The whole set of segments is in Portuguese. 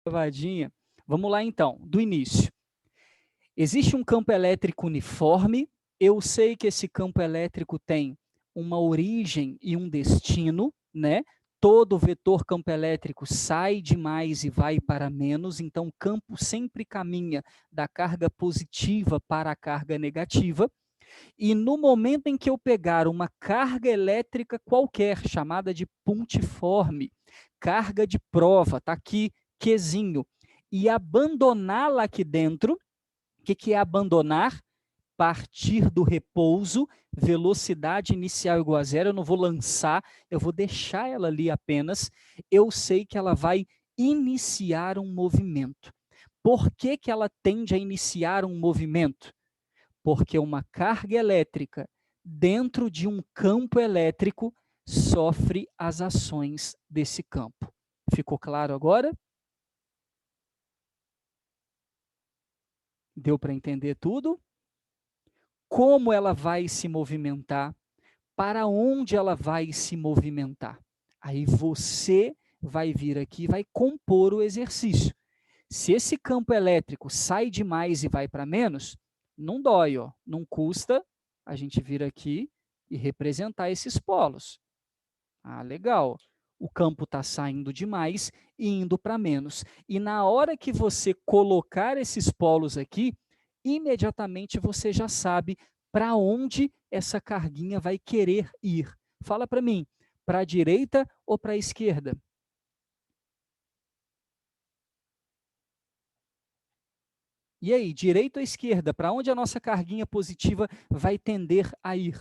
Gravadinha. Vamos lá então, do início. Existe um campo elétrico uniforme, eu sei que esse campo elétrico tem uma origem e um destino, né? Todo vetor campo elétrico sai de mais e vai para menos, então o campo sempre caminha da carga positiva para a carga negativa. E no momento em que eu pegar uma carga elétrica qualquer, chamada de pontiforme, carga de prova, está aqui, Qzinho, e abandoná-la aqui dentro, o que é abandonar? Partir do repouso, velocidade inicial igual a zero, eu não vou lançar, eu vou deixar ela ali apenas, eu sei que ela vai iniciar um movimento. Por que que ela tende a iniciar um movimento? Porque uma carga elétrica dentro de um campo elétrico sofre as ações desse campo. Ficou claro agora? Deu para entender tudo? Como ela vai se movimentar? Para onde ela vai se movimentar? Aí você vai vir aqui e vai compor o exercício. Se esse campo elétrico sai de mais e vai para menos, não dói, ó, não custa a gente vir aqui e representar esses polos. Ah, legal. O campo está saindo de mais e indo para menos. E na hora que você colocar esses polos aqui, imediatamente você já sabe para onde essa carguinha vai querer ir. Fala para mim, para a direita ou para a esquerda? E aí, direita ou esquerda? Para onde a nossa carguinha positiva vai tender a ir?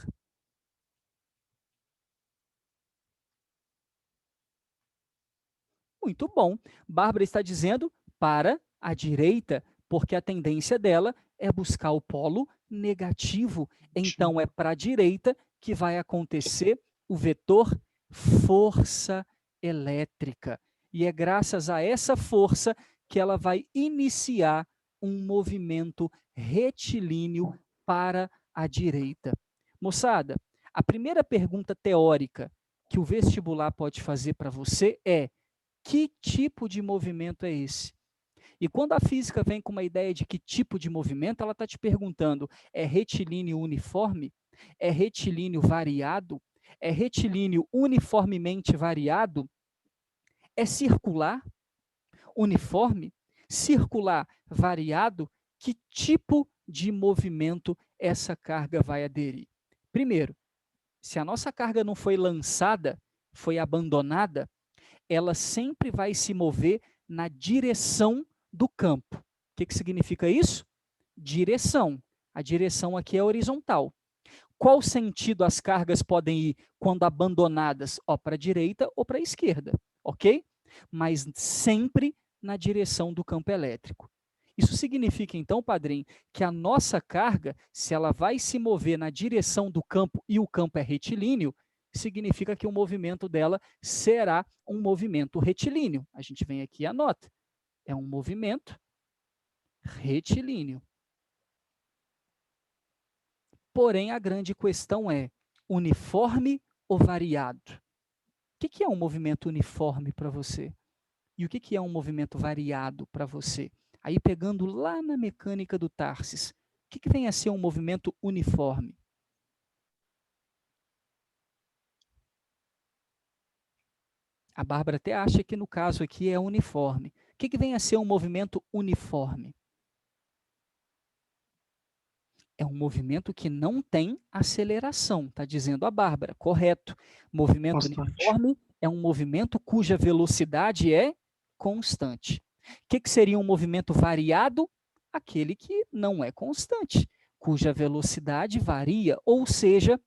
Muito bom. Bárbara está dizendo para a direita, porque a tendência dela é buscar o polo negativo. Então, é para a direita que vai acontecer o vetor força elétrica. E é graças a essa força que ela vai iniciar um movimento retilíneo para a direita. Moçada, a primeira pergunta teórica que o vestibular pode fazer para você é: que tipo de movimento é esse? E quando a física vem com uma ideia de que tipo de movimento, ela está te perguntando: é retilíneo uniforme? É retilíneo variado? É retilíneo uniformemente variado? É circular? Uniforme? Circular variado? Que tipo de movimento essa carga vai aderir? Primeiro, se a nossa carga não foi lançada, foi abandonada, ela sempre vai se mover na direção do campo. O que significa isso? Direção. A direção aqui é horizontal. Qual sentido as cargas podem ir quando abandonadas? Para a direita ou para a esquerda, ok? Mas sempre na direção do campo elétrico. Isso significa, então, padrinho, que a nossa carga, se ela vai se mover na direção do campo e o campo é retilíneo, significa que o movimento dela será um movimento retilíneo. A gente vem aqui e anota. É um movimento retilíneo. Porém, a grande questão é: uniforme ou variado? O que é um movimento uniforme para você? E o que é um movimento variado para você? Aí, pegando lá na mecânica do Tarsis, o que vem a ser um movimento uniforme? A Bárbara até acha que no caso aqui é uniforme. O que vem a ser um movimento uniforme? É um movimento que não tem aceleração, está dizendo a Bárbara, correto. Movimento uniforme é um movimento cuja velocidade é constante. O que seria um movimento variado? Aquele que não é constante, cuja velocidade varia, ou seja,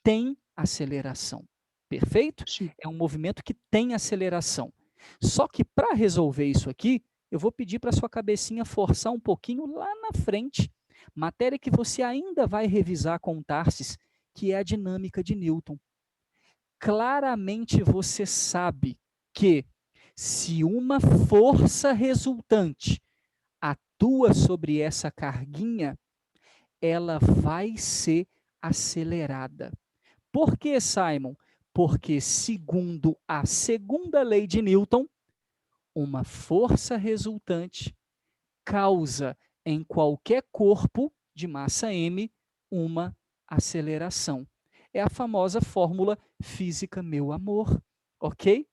tem aceleração. Perfeito? Sim. É um movimento que tem aceleração. Só que para resolver isso aqui, eu vou pedir para sua cabecinha forçar um pouquinho lá na frente, matéria que você ainda vai revisar com o Tarsis, que é a dinâmica de Newton. Claramente você sabe que se uma força resultante atua sobre essa carguinha, ela vai ser acelerada. Por que, Simon? Porque, segundo a segunda lei de Newton, uma força resultante causa em qualquer corpo de massa m uma aceleração. É a famosa fórmula física, meu amor, ok?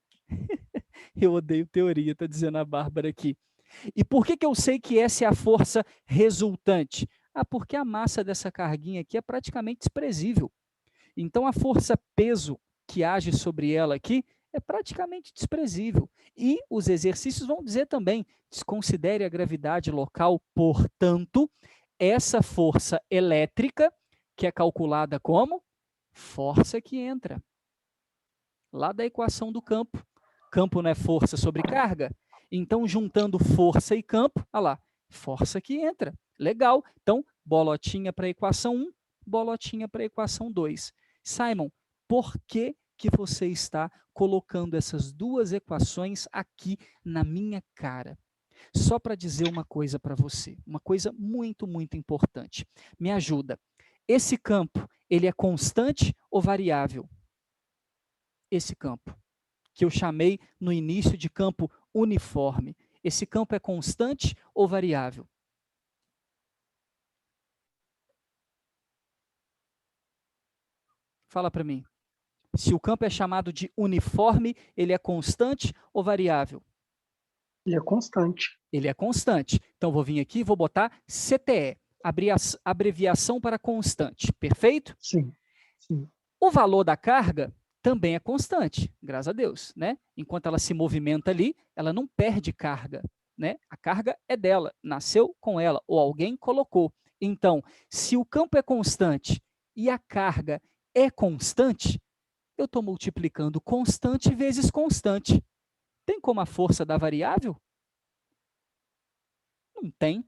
Eu odeio teoria, está dizendo a Bárbara aqui. E por que eu sei que essa é a força resultante? Ah, porque a massa dessa carguinha aqui é praticamente desprezível. Então, a força-peso que age sobre ela aqui é praticamente desprezível. E os exercícios vão dizer também, desconsidere a gravidade local, portanto, essa força elétrica, que é calculada como? Força que entra. Lá da equação do campo. Campo não é força sobre carga? Então, juntando força e campo, olha lá, força que entra. Legal. Então, bolotinha para a equação 1, bolotinha para a equação 2. Simon, por que você está colocando essas duas equações aqui na minha cara? Só para dizer uma coisa para você, uma coisa muito, muito importante. Me ajuda. Esse campo, ele é constante ou variável? Esse campo, que eu chamei no início de campo uniforme. Esse campo é constante ou variável? Fala para mim. Se o campo é chamado de uniforme, ele é constante ou variável? Ele é constante. Ele é constante. Então, vou vir aqui e vou botar CTE, abreviação para constante. Perfeito? Sim, sim. O valor da carga também é constante, graças a Deus, né? Enquanto ela se movimenta ali, ela não perde carga, né? A carga é dela, nasceu com ela, ou alguém colocou. Então, se o campo é constante e a carga é constante, eu estou multiplicando constante vezes constante. Tem como a força dar variável? Não tem.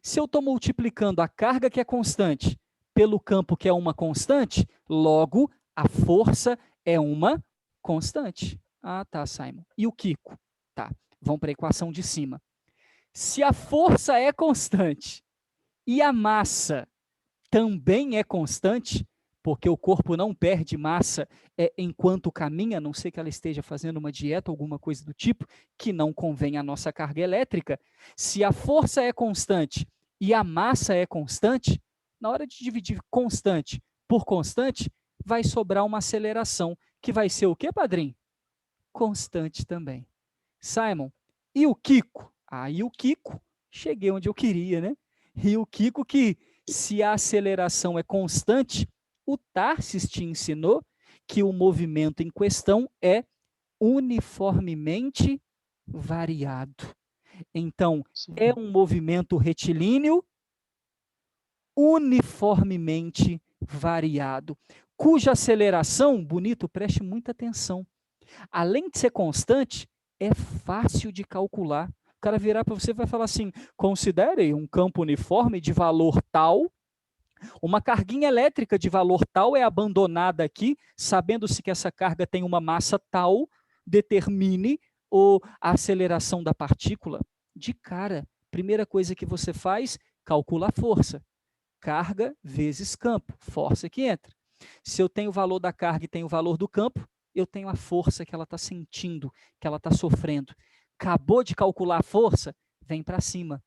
Se eu estou multiplicando a carga que é constante pelo campo que é uma constante, logo a força é uma constante. Ah, tá, Simon. E o Kiko? Tá, vamos para a equação de cima. Se a força é constante e a massa também é constante, porque o corpo não perde massa enquanto caminha, a não ser que ela esteja fazendo uma dieta, alguma coisa do tipo, que não convém à nossa carga elétrica. Se a força é constante e a massa é constante, na hora de dividir constante por constante, vai sobrar uma aceleração, que vai ser o quê, padrinho? Constante também. Simon, e o Kiko? E o Kiko, cheguei onde eu queria, né? E o Kiko que, se a aceleração é constante, o Tarsis te ensinou que o movimento em questão é uniformemente variado. Então, Sim. é um movimento retilíneo uniformemente variado, cuja aceleração, bonito, preste muita atenção, além de ser constante, é fácil de calcular. O cara virar para você e vai falar assim, considere um campo uniforme de valor tal, uma carguinha elétrica de valor tal é abandonada aqui, sabendo-se que essa carga tem uma massa tal, determine a aceleração da partícula. De cara, primeira coisa que você faz, calcula a força. Carga vezes campo, força que entra. Se eu tenho o valor da carga e tenho o valor do campo, eu tenho a força que ela está sentindo, que ela está sofrendo. Acabou de calcular a força, vem para cima.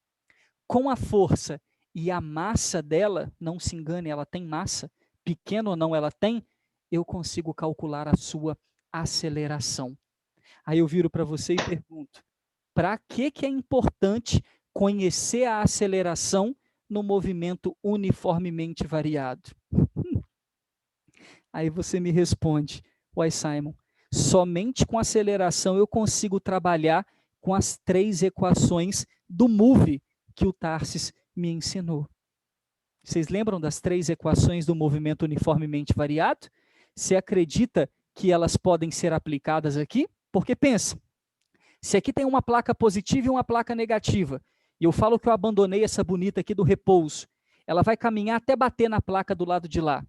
Com a força e a massa dela, não se engane, ela tem massa, pequena ou não ela tem, eu consigo calcular a sua aceleração. Aí eu viro para você e pergunto, para que é importante conhecer a aceleração no movimento uniformemente variado? Aí você me responde, uai Simon, somente com aceleração eu consigo trabalhar com as 3 equações do MOVE que o Tarsis me ensinou. Vocês lembram das 3 equações do movimento uniformemente variado? Você acredita que elas podem ser aplicadas aqui? Porque pensa, se aqui tem uma placa positiva e uma placa negativa, e eu falo que eu abandonei essa bonita aqui do repouso, ela vai caminhar até bater na placa do lado de lá.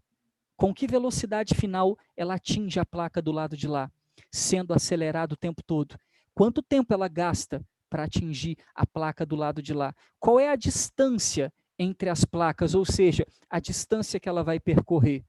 Com que velocidade final ela atinge a placa do lado de lá, sendo acelerada o tempo todo? Quanto tempo ela gasta para atingir a placa do lado de lá? Qual é a distância entre as placas, ou seja, a distância que ela vai percorrer?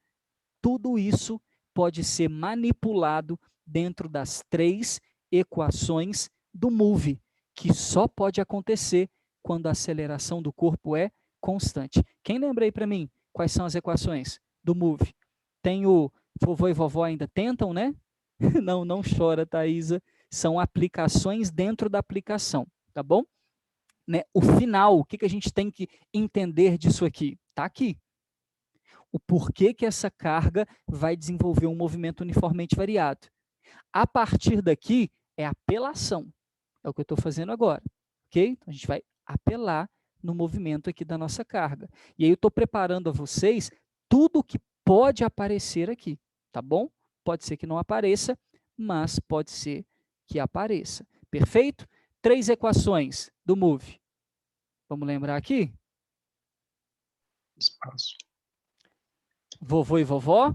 Tudo isso pode ser manipulado dentro das 3 equações do MOVE. que só pode acontecer quando a aceleração do corpo é constante. Quem lembra aí para mim quais são as equações do MOVE? Tem o vovô e vovó ainda tentam, né? Não, não chora, Thaisa. São aplicações dentro da aplicação, tá bom? Né? O final, o que a gente tem que entender disso aqui? Tá aqui. O porquê que essa carga vai desenvolver um movimento uniformemente variado. A partir daqui, é apelação. É o que eu estou fazendo agora, ok? Então, a gente vai apelar no movimento aqui da nossa carga. E aí eu estou preparando a vocês tudo o que pode aparecer aqui, tá bom? Pode ser que não apareça, mas pode ser que apareça. Perfeito? 3 equações do MOVE. Vamos lembrar aqui? Espaço. Vovô e vovó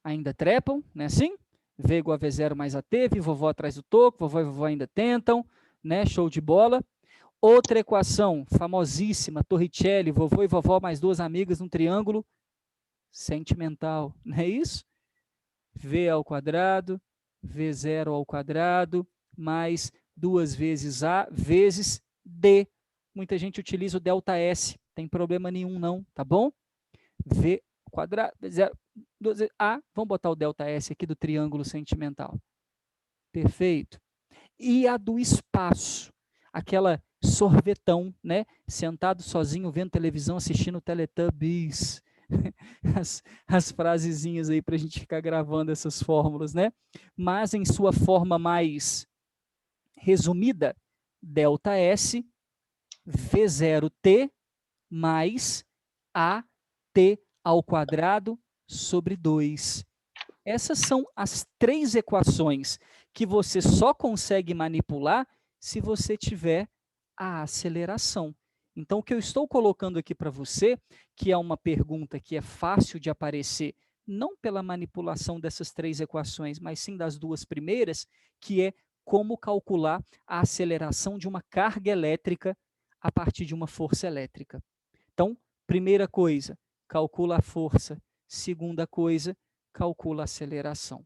ainda trepam, né assim? V igual a V0 mais AT, vovó atrás do toco, vovó e vovó ainda tentam, né? Show de bola. Outra equação famosíssima, Torricelli, vovô e vovó mais 2 amigas num triângulo sentimental, não é isso? V ao quadrado, V0 ao quadrado, mais 2 vezes A vezes D. Muita gente utiliza o delta S, tem problema nenhum não, tá bom? V quadrado, V0, 2A, vamos botar o delta S aqui do triângulo sentimental. Perfeito. E a do espaço, aquela sorvetão, né? Sentado sozinho, vendo televisão, assistindo Teletubbies. As frasezinhas aí para a gente ficar gravando essas fórmulas, né? Mas em sua forma mais resumida, delta S, V0T mais AT ao quadrado sobre 2. Essas são as 3 equações que você só consegue manipular se você tiver a aceleração. Então, o que eu estou colocando aqui para você, que é uma pergunta que é fácil de aparecer, não pela manipulação dessas 3 equações, mas sim das 2 primeiras, que é como calcular a aceleração de uma carga elétrica a partir de uma força elétrica. Então, primeira coisa, calcula a força. Segunda coisa, calcula a aceleração.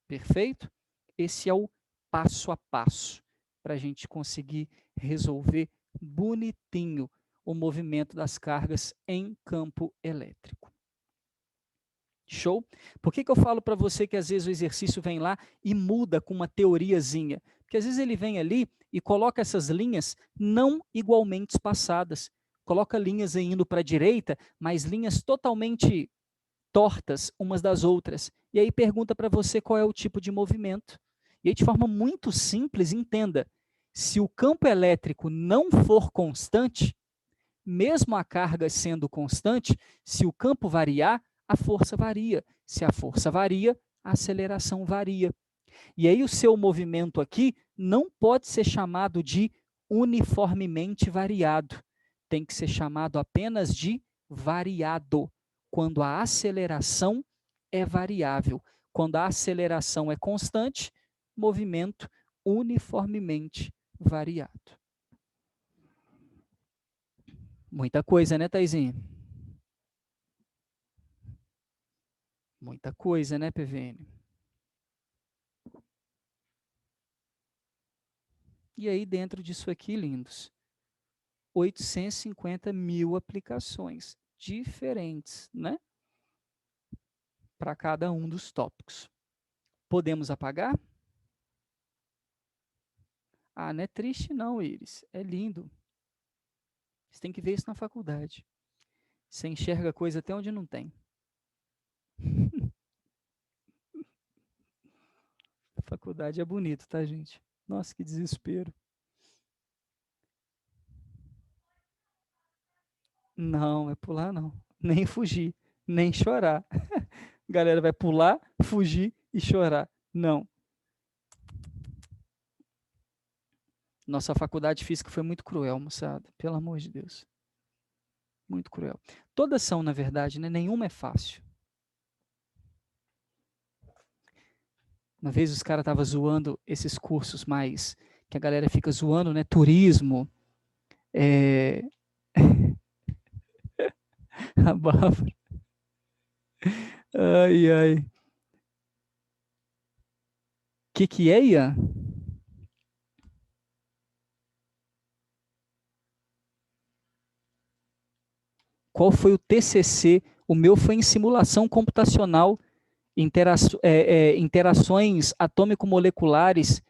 Perfeito? Esse é o passo a passo para a gente conseguir resolver bonitinho o movimento das cargas em campo elétrico. Show? Por que eu falo para você que às vezes o exercício vem lá e muda com uma teoriazinha? Porque às vezes ele vem ali e coloca essas linhas não igualmente espaçadas. Coloca linhas indo para a direita, mas linhas totalmente tortas umas das outras. E aí pergunta para você qual é o tipo de movimento. E aí, de forma muito simples, entenda, se o campo elétrico não for constante, mesmo a carga sendo constante, se o campo variar, a força varia. Se a força varia, a aceleração varia. E aí o seu movimento aqui não pode ser chamado de uniformemente variado. Tem que ser chamado apenas de variado, quando a aceleração é variável. Quando a aceleração é constante, movimento uniformemente variado. Muita coisa, né, Taizinho? Muita coisa, né, PVN? E aí, dentro disso aqui, lindos, 850 mil aplicações diferentes, né? Para cada um dos tópicos. Podemos apagar? Ah, não é triste não, Iris. É lindo. Você tem que ver isso na faculdade. Você enxerga coisa até onde não tem. A faculdade é bonito, tá, gente? Nossa, que desespero. Não, é pular não. Nem fugir, nem chorar. A galera vai pular, fugir e chorar. Não. Nossa faculdade de física foi muito cruel, moçada. Pelo amor de Deus. Muito cruel. Todas são, na verdade, né? Nenhuma é fácil. Uma vez os caras estavam zoando esses cursos mais, que a galera fica zoando, né? Turismo. A Bárbara. Ai, ai. O que é, Ian? Qual foi o TCC? O meu foi em simulação computacional, interações atômico-moleculares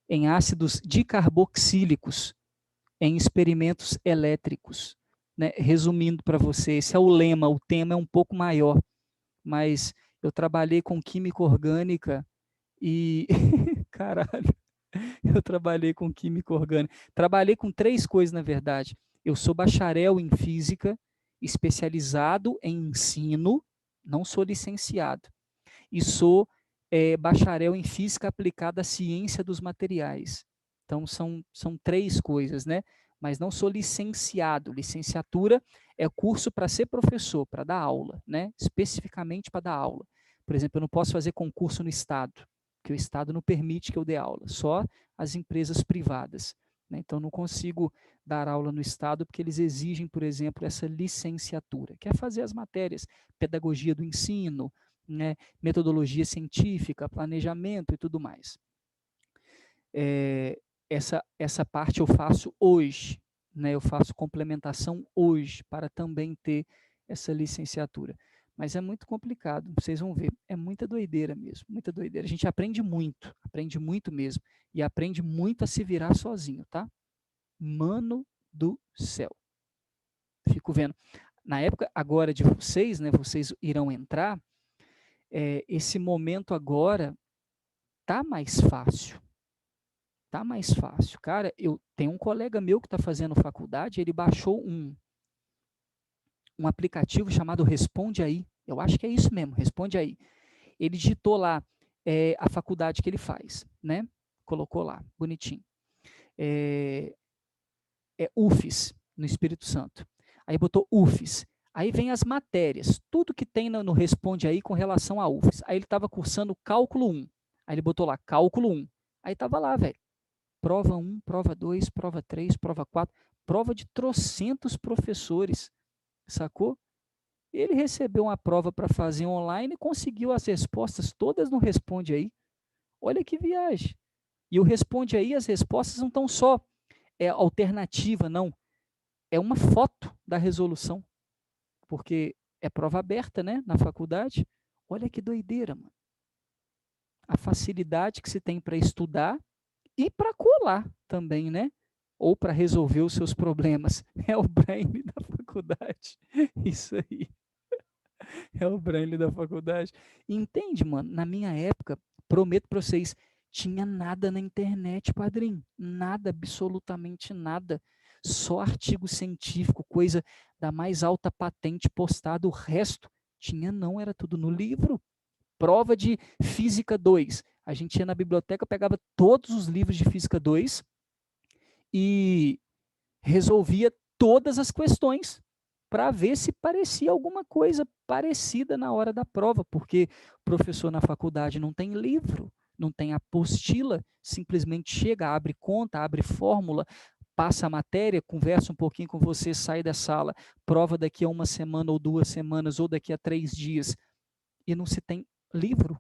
em ácidos dicarboxílicos, em experimentos elétricos. Né? Resumindo para você, esse é o lema, o tema é um pouco maior, mas eu trabalhei com química orgânica e, caralho, eu trabalhei com química orgânica. Trabalhei com 3 coisas, na verdade. Eu sou bacharel em física, especializado em ensino, não sou licenciado. E sou bacharel em física aplicada à ciência dos materiais. Então, são 3 coisas, né? Mas não sou licenciado. Licenciatura é curso para ser professor, para dar aula, né? Especificamente para dar aula. Por exemplo, eu não posso fazer concurso no Estado, porque o Estado não permite que eu dê aula, só as empresas privadas. Né? Então, não consigo dar aula no Estado, porque eles exigem, por exemplo, essa licenciatura, que é fazer as matérias, pedagogia do ensino, né? Metodologia científica, planejamento e tudo mais. Essa parte eu faço hoje, né? Eu faço complementação hoje, para também ter essa licenciatura. Mas é muito complicado, vocês vão ver, é muita doideira mesmo, muita doideira. A gente aprende muito mesmo, e aprende muito a se virar sozinho, tá? Mano do céu. Fico vendo. Na época agora de vocês, né? Vocês irão entrar, esse momento agora tá mais fácil. Tá mais fácil. Cara, eu tenho um colega meu que está fazendo faculdade, ele baixou um aplicativo chamado Responde Aí. Eu acho que é isso mesmo, Responde Aí. Ele digitou lá a faculdade que ele faz, né? Colocou lá, bonitinho. UFES, no Espírito Santo. Aí botou UFES. Aí vem as matérias, tudo que tem no Responde Aí com relação a UFES. Aí ele estava cursando Cálculo 1. Aí ele botou lá, Cálculo 1. Aí estava lá, velho. Prova 1, prova 2, prova 3, prova 4, prova de trocentos professores, sacou? Ele recebeu uma prova para fazer online e conseguiu as respostas todas no Responde Aí. Olha que viagem. E o Responde Aí, as respostas não estão só alternativa, não. É uma foto da resolução, porque é prova aberta, né, na faculdade. Olha que doideira, mano. A facilidade que se tem para estudar e para colar também, né? Ou para resolver os seus problemas. É o braille da faculdade. Isso aí. É o braille da faculdade. Entende, mano? Na minha época, prometo para vocês, tinha nada na internet, padrinho. Nada, absolutamente nada. Só artigo científico, coisa da mais alta patente postada. O resto tinha não, era tudo no livro. Prova de Física 2. A gente ia na biblioteca, pegava todos os livros de Física 2 e resolvia todas as questões para ver se parecia alguma coisa parecida na hora da prova, porque o professor na faculdade não tem livro, não tem apostila, simplesmente chega, abre conta, abre fórmula, passa a matéria, conversa um pouquinho com você, sai da sala, prova daqui a 1 semana ou 2 semanas ou daqui a 3 dias, e não se tem livro.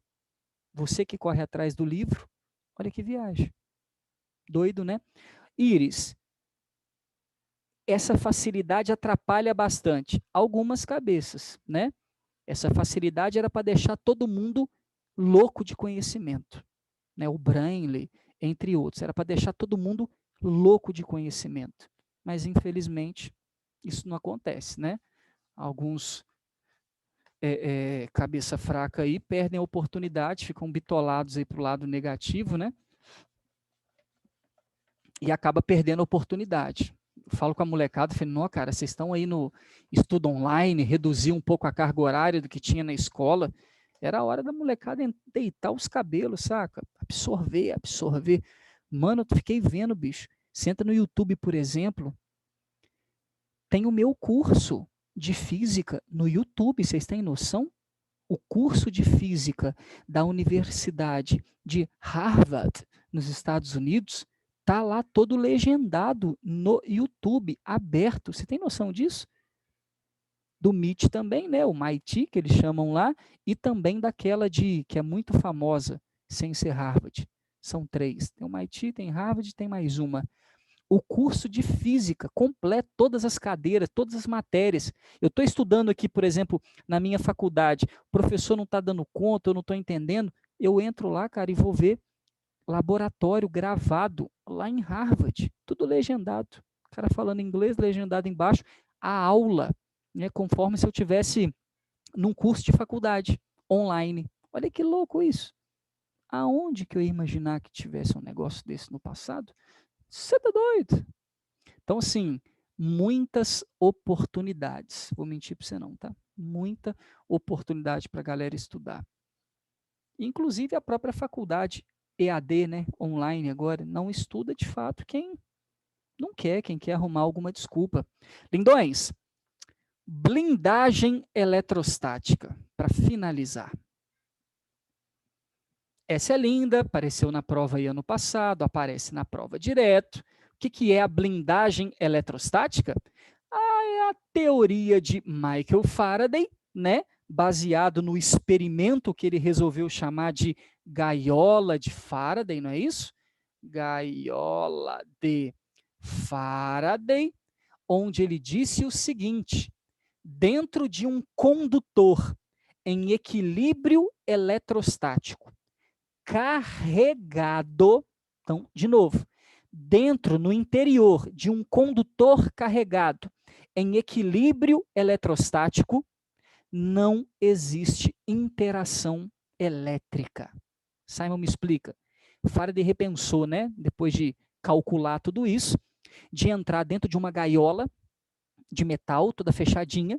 Você que corre atrás do livro, olha que viagem. Doido, né? Íris, essa facilidade atrapalha bastante algumas cabeças, né? Essa facilidade era para deixar todo mundo louco de conhecimento, né? O Braille, entre outros, era para deixar todo mundo louco de conhecimento. Mas, infelizmente, isso não acontece, né? Alguns cabeça fraca aí perdem a oportunidade, ficam bitolados aí para o lado negativo, né? E acaba perdendo a oportunidade. Falo com a molecada, falei, não, cara, vocês estão aí no estudo online, reduzir um pouco a carga horária do que tinha na escola. Era a hora da molecada deitar os cabelos, saca? Absorver, absorver. Mano, eu fiquei vendo, bicho. Senta no YouTube, por exemplo, tem o meu curso de física no YouTube, vocês têm noção? O curso de física da Universidade de Harvard, nos Estados Unidos, tá lá todo legendado no YouTube, aberto. Você tem noção disso? Do MIT também, né? O MIT, que eles chamam lá, e também daquela que é muito famosa, sem ser Harvard. São 3. Tem o MIT, tem Harvard, tem mais uma. o curso de física completo, todas as cadeiras, todas as matérias. Eu estou estudando aqui, por exemplo, na minha faculdade, o professor não está dando conta, eu não estou entendendo, eu entro lá, cara, e vou ver laboratório gravado lá em Harvard, tudo legendado. O cara falando inglês, legendado embaixo, a aula, né, conforme se eu tivesse num curso de faculdade online. Olha que louco isso. Aonde que eu ia imaginar que tivesse um negócio desse no passado? Você tá doido? Então, assim, muitas oportunidades. Vou mentir para você não, tá? Muita oportunidade para a galera estudar. Inclusive a própria faculdade EAD, né, online agora, não estuda de fato quem não quer, quem quer arrumar alguma desculpa. Lindões, blindagem eletrostática, para finalizar. Essa é linda, apareceu na prova aí ano passado, aparece na prova direto. O que é a blindagem eletrostática? É a teoria de Michael Faraday, né? Baseado no experimento que ele resolveu chamar de gaiola de Faraday, não é isso? Gaiola de Faraday, onde ele disse o seguinte: dentro de um condutor em equilíbrio eletrostático, carregado, então, de novo, dentro, no interior de um condutor carregado em equilíbrio eletrostático, não existe interação elétrica. Simon me explica. Faraday repensou, né, depois de calcular tudo isso, de entrar dentro de uma gaiola de metal, toda fechadinha,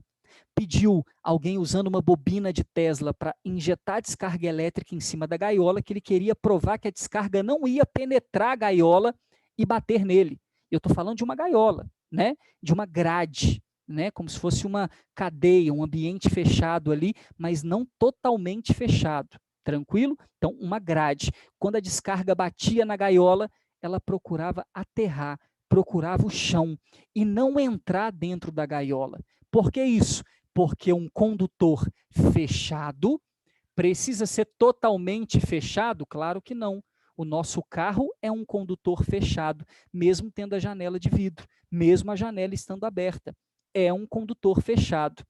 pediu alguém usando uma bobina de Tesla para injetar descarga elétrica em cima da gaiola, que ele queria provar que a descarga não ia penetrar a gaiola e bater nele. Eu estou falando de uma gaiola, né? De uma grade, né? Como se fosse uma cadeia, um ambiente fechado ali, mas não totalmente fechado. Tranquilo? Então, uma grade. Quando a descarga batia na gaiola, ela procurava aterrar, procurava o chão e não entrar dentro da gaiola. Por que isso? Porque um condutor fechado precisa ser totalmente fechado? Claro que não. O nosso carro é um condutor fechado, mesmo tendo a janela de vidro, mesmo a janela estando aberta. É um condutor fechado.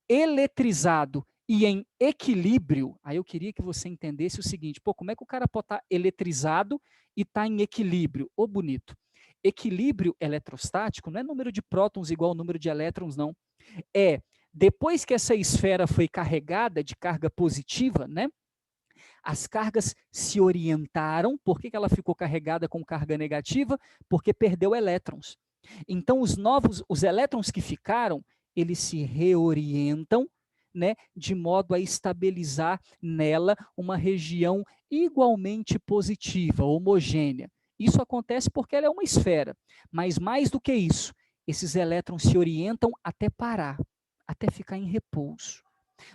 Eletrizado e em equilíbrio, aí eu queria que você entendesse o seguinte, pô, como é que o cara pode estar eletrizado e estar em equilíbrio? Ô, bonito. Equilíbrio eletrostático não é número de prótons igual ao número de elétrons, não. É, depois que essa esfera foi carregada de carga positiva, né? As cargas se orientaram. Por que ela ficou carregada com carga negativa? Porque perdeu elétrons. Então, os elétrons que ficaram, eles se reorientam, né, de modo a estabilizar nela uma região igualmente positiva, homogênea. Isso acontece porque ela é uma esfera. Mas mais do que isso, esses elétrons se orientam até parar, até ficar em repouso.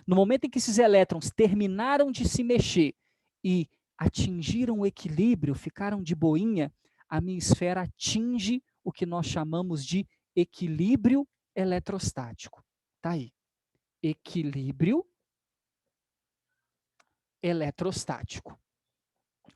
No momento em que esses elétrons terminaram de se mexer e atingiram o equilíbrio, ficaram de boinha, a minha esfera atinge o que nós chamamos de equilíbrio eletrostático. Tá aí. Equilíbrio eletrostático.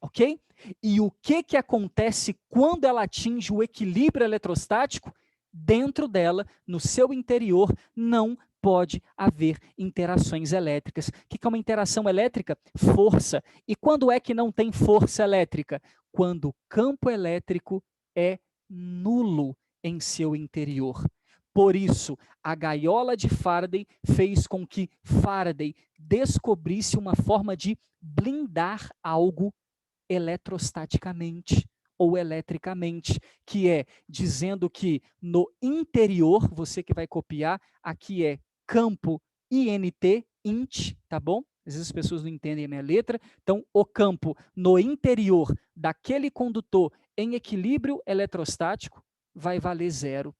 Ok? E o que acontece quando ela atinge o equilíbrio eletrostático? Dentro dela, no seu interior, não pode haver interações elétricas. O que é uma interação elétrica? Força. E quando é que não tem força elétrica? Quando o campo elétrico é nulo em seu interior. Por isso, a gaiola de Faraday fez com que Faraday descobrisse uma forma de blindar algo eletrostaticamente ou eletricamente, que é dizendo que no interior, você que vai copiar, aqui é campo INT, int, tá bom? Às vezes as pessoas não entendem a minha letra. Então, o campo no interior daquele condutor em equilíbrio eletrostático vai valer zero.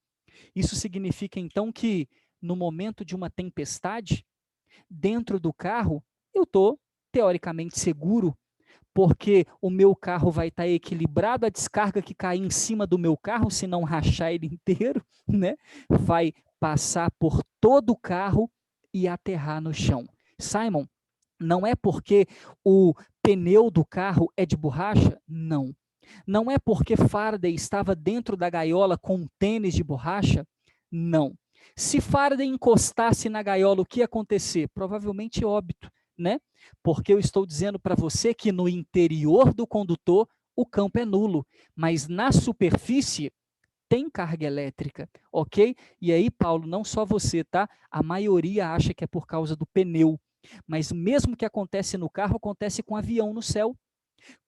Isso significa, então, que no momento de uma tempestade, dentro do carro, eu estou teoricamente seguro, porque o meu carro vai estar equilibrado, a descarga que cair em cima do meu carro, se não rachar ele inteiro, né, vai passar por todo o carro e aterrar no chão. Simon, não é porque o pneu do carro é de borracha? Não. Não é porque Faraday estava dentro da gaiola com um tênis de borracha? Não. Se Faraday encostasse na gaiola, o que ia acontecer? Provavelmente óbito, né? Porque eu estou dizendo para você que no interior do condutor o campo é nulo, mas na superfície tem carga elétrica, ok? E aí, Paulo, não só você, tá? A maioria acha que é por causa do pneu, mas mesmo que acontece no carro, acontece com o avião no céu.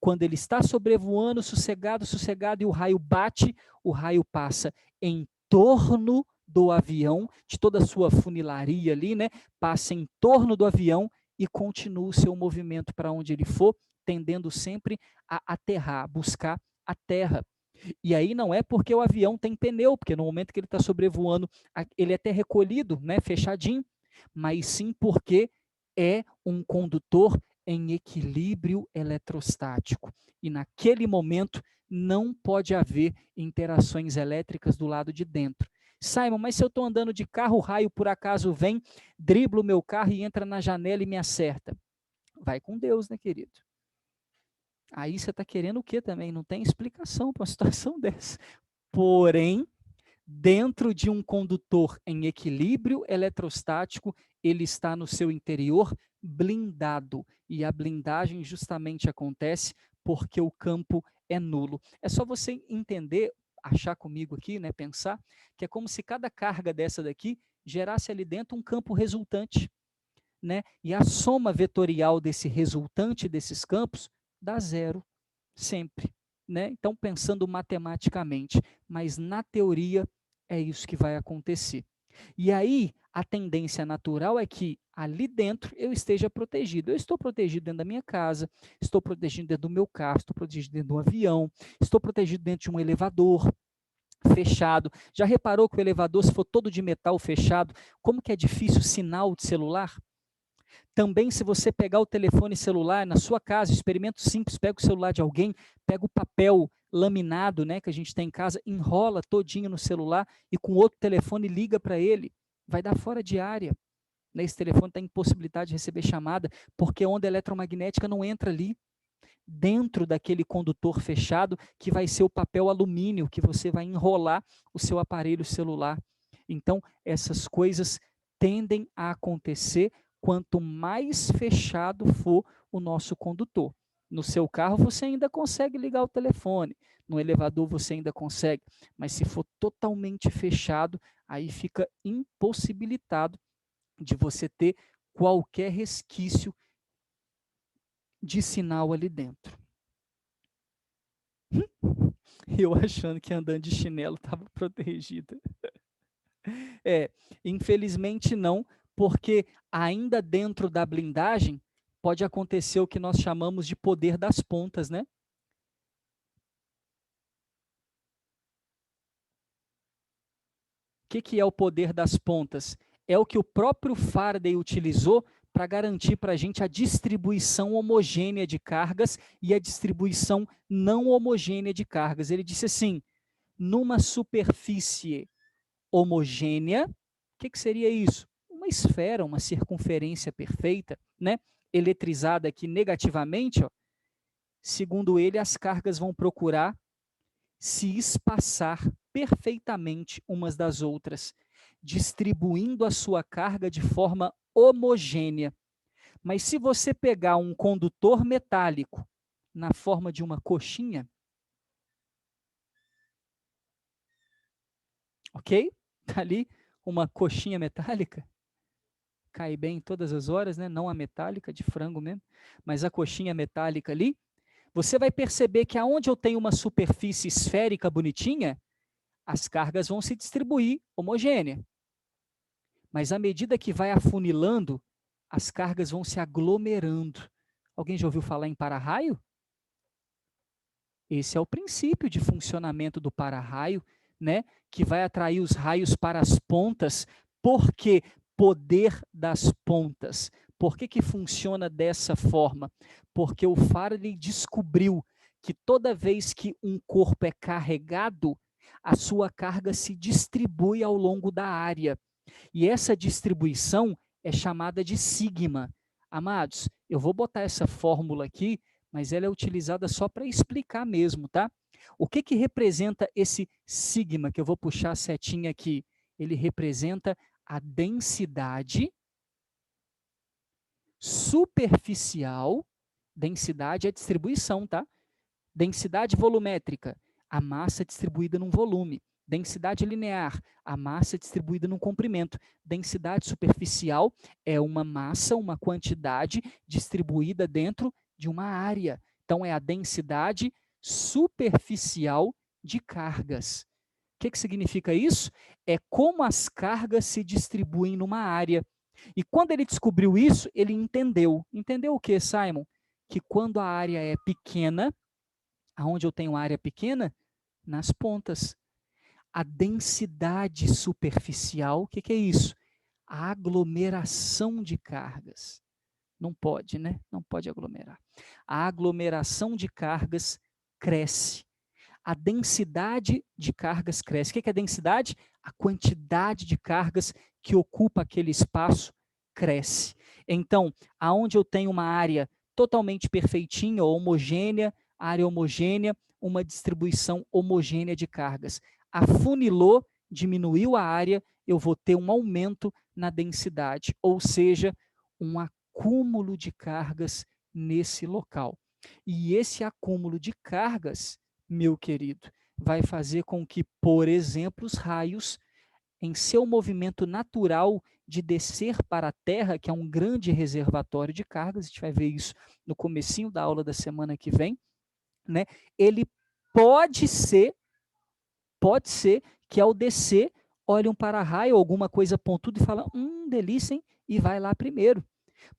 Quando ele está sobrevoando, sossegado, sossegado, e o raio bate, o raio passa em torno do avião, de toda a sua funilaria ali, né? Passa em torno do avião e continua o seu movimento para onde ele for, tendendo sempre a aterrar, buscar a terra. E aí não é porque o avião tem pneu, porque no momento que ele está sobrevoando, ele é até recolhido, né, fechadinho, mas sim porque é um condutor em equilíbrio eletrostático. E naquele momento não pode haver interações elétricas do lado de dentro. Simon, mas se eu estou andando de carro, o raio por acaso vem, dribla o meu carro e entra na janela e me acerta. Vai com Deus, né, querido? Aí você está querendo o quê também? Não tem explicação para uma situação dessa. Porém, dentro de um condutor em equilíbrio eletrostático, ele está no seu interior blindado. E a blindagem justamente acontece porque o campo é nulo. É só você entender, achar comigo aqui, né, pensar, que é como se cada carga dessa daqui gerasse ali dentro um campo resultante, né? E a soma vetorial desse resultante desses campos dá zero, sempre, né? Então, pensando matematicamente, mas na teoria é isso que vai acontecer. E aí, a tendência natural é que ali dentro eu esteja protegido. Eu estou protegido dentro da minha casa, estou protegido dentro do meu carro, estou protegido dentro de um avião, estou protegido dentro de um elevador fechado. Já reparou que o elevador, se for todo de metal fechado, como que é difícil o sinal de celular? Também, se você pegar o telefone celular na sua casa, experimento simples, pega o celular de alguém, pega o papel laminado, né, que a gente tem em casa, enrola todinho no celular e com outro telefone liga para ele, vai dar fora de área. Né, esse telefone está em impossibilidade de receber chamada, porque a onda eletromagnética não entra ali, dentro daquele condutor fechado, que vai ser o papel alumínio que você vai enrolar o seu aparelho celular. Então, essas coisas tendem a acontecer quanto mais fechado for o nosso condutor. No seu carro você ainda consegue ligar o telefone, no elevador você ainda consegue, mas se for totalmente fechado, aí fica impossibilitado de você ter qualquer resquício de sinal ali dentro. Eu achando que andando de chinelo estava protegida. Infelizmente não, porque ainda dentro da blindagem pode acontecer o que nós chamamos de poder das pontas, né? O que é o poder das pontas? É o que o próprio Faraday utilizou para garantir para a gente a distribuição homogênea de cargas e a distribuição não homogênea de cargas. Ele disse assim, numa superfície homogênea, o que seria isso? Uma esfera, uma circunferência perfeita, né? Eletrizada aqui negativamente, ó, segundo ele, as cargas vão procurar se espaçar perfeitamente umas das outras, distribuindo a sua carga de forma homogênea. Mas se você pegar um condutor metálico na forma de uma coxinha, ok? Está ali uma coxinha metálica, cai bem em todas as horas, né? Não a metálica, de frango mesmo, mas a coxinha metálica ali, você vai perceber que aonde eu tenho uma superfície esférica bonitinha, as cargas vão se distribuir homogênea. Mas à medida que vai afunilando, as cargas vão se aglomerando. Alguém já ouviu falar em para-raio? Esse é o princípio de funcionamento do para-raio, né? Que vai atrair os raios para as pontas. Por quê? Poder das pontas. Por que funciona dessa forma? Porque o Faraday descobriu que toda vez que um corpo é carregado, a sua carga se distribui ao longo da área. E essa distribuição é chamada de sigma. Amados, eu vou botar essa fórmula aqui mas ela é utilizada só para explicar mesmo, tá? O que que representa esse sigma, que eu vou puxar a setinha aqui? Ele representa a densidade superficial, densidade é distribuição, tá? Densidade volumétrica, a massa distribuída num volume. Densidade linear, a massa distribuída num comprimento. Densidade superficial é uma massa, uma quantidade distribuída dentro de uma área. Então, é a densidade superficial de cargas. O que significa isso? É como as cargas se distribuem numa área. E quando ele descobriu isso, ele entendeu. Entendeu o que, Simon? Que quando a área é pequena, aonde eu tenho área pequena? Nas pontas. A densidade superficial, o que, que é isso? A aglomeração de cargas. Não pode, né? Não pode aglomerar. A aglomeração de cargas cresce. A densidade de cargas cresce. O que é a densidade? A quantidade de cargas que ocupa aquele espaço cresce. Então, aonde eu tenho uma área totalmente perfeitinha, homogênea, área homogênea, uma distribuição homogênea de cargas. Afunilou, diminuiu a área, eu vou ter um aumento na densidade, ou seja, um acúmulo de cargas nesse local. E esse acúmulo de cargas, meu querido, vai fazer com que, por exemplo, os raios, em seu movimento natural de descer para a Terra, que é um grande reservatório de cargas, a gente vai ver isso no comecinho da aula da semana que vem, né? Ele pode ser que ao descer, olhe um para-raio, alguma coisa pontuda e fala, delícia, hein? E vai lá primeiro.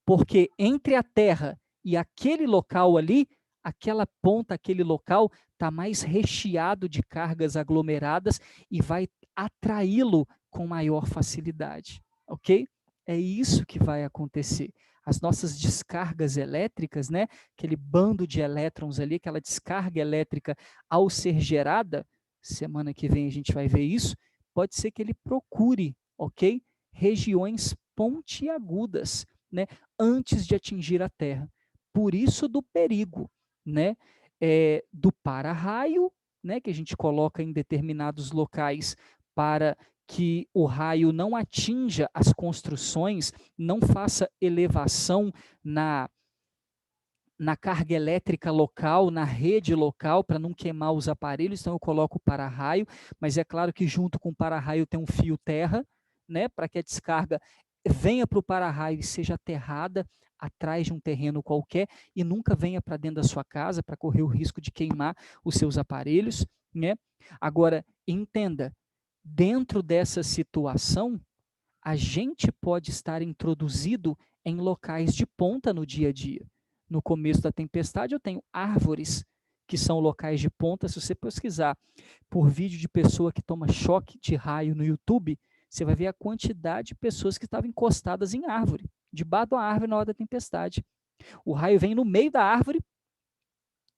Porque entre a Terra e aquele local ali, aquela ponta, aquele local, está mais recheado de cargas aglomeradas e vai atraí-lo com maior facilidade, ok? É isso que vai acontecer. As nossas descargas elétricas, né? Aquele bando de elétrons ali, aquela descarga elétrica ao ser gerada, semana que vem a gente vai ver isso, pode ser que ele procure, ok? Regiões pontiagudas, né? Antes de atingir a Terra. Por isso do perigo, né? Do para-raio, né? Que a gente coloca em determinados locais para que o raio não atinja as construções, não faça elevação na carga elétrica local, na rede local, para não queimar os aparelhos, então eu coloco o para-raio, mas é claro que junto com o para-raio tem um fio terra, né, para que a descarga venha para o para-raio e seja aterrada atrás de um terreno qualquer e nunca venha para dentro da sua casa para correr o risco de queimar os seus aparelhos, né? Agora, entenda, dentro dessa situação, a gente pode estar introduzido em locais de ponta no dia a dia. No começo da tempestade, eu tenho árvores que são locais de ponta. Se você pesquisar por vídeo de pessoa que toma choque de raio no YouTube, você vai ver a quantidade de pessoas que estavam encostadas em árvore, debaixo da árvore na hora da tempestade. O raio vem no meio da árvore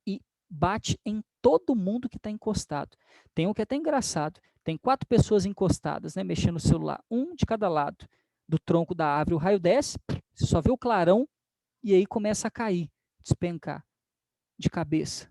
e bate em todo mundo que está encostado. Tem um que é até engraçado, tem 4 pessoas encostadas, né, mexendo no celular, um de cada lado do tronco da árvore, o raio desce, você só vê o clarão e aí começa a cair, despencar de cabeça,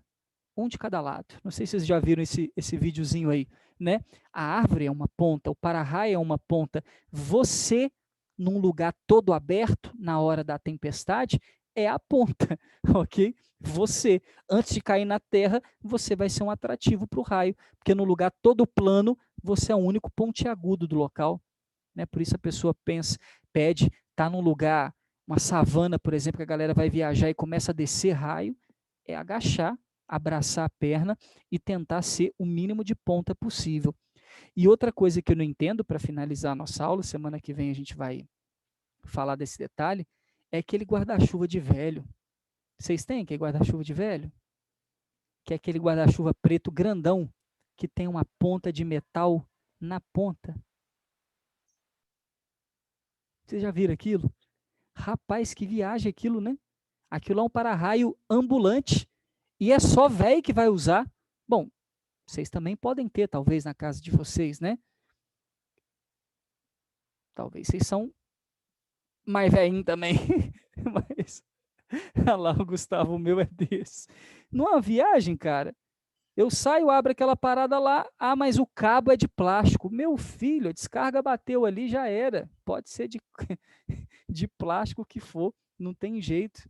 um de cada lado. Não sei se vocês já viram esse videozinho aí, né? A árvore é uma ponta, o para-raio é uma ponta, você num lugar todo aberto na hora da tempestade é a ponta, ok? Você, antes de cair na terra, você vai ser um atrativo para o raio, porque no lugar todo plano, você é o único pontiagudo do local, né? Por isso a pessoa pede, tá num lugar, uma savana, por exemplo, que a galera vai viajar e começa a descer raio, é agachar, abraçar a perna e tentar ser o mínimo de ponta possível. E outra coisa que eu não entendo, para finalizar a nossa aula, semana que vem a gente vai falar desse detalhe, é aquele guarda-chuva de velho. Vocês têm aquele guarda-chuva de velho? Que é aquele guarda-chuva preto grandão, que tem uma ponta de metal na ponta. Vocês já viram aquilo? Rapaz, que viagem aquilo, né? Aquilo é um para-raio ambulante e é só velho que vai usar. Bom, vocês também podem ter, talvez, na casa de vocês, né? Talvez vocês são mais velhinhos também. Mas Ah lá, o Gustavo, o meu é desse. Numa viagem, cara, eu saio, abro aquela parada lá, ah, mas o cabo é de plástico. Meu filho, a descarga bateu ali, já era. Pode ser de, de plástico que for, não tem jeito.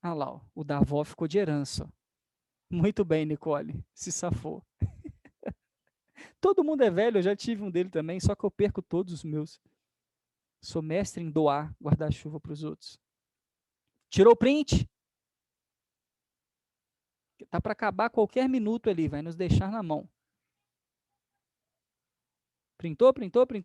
Ah lá, ó, o da avó ficou de herança. Ó. Muito bem, Nicole, se safou. Todo mundo é velho, eu já tive um dele também, só que eu perco todos os meus. Sou mestre em doar guarda-chuva para os outros. Tirou o print? Tá para acabar qualquer minuto ali, vai nos deixar na mão. Printou, printou, printou?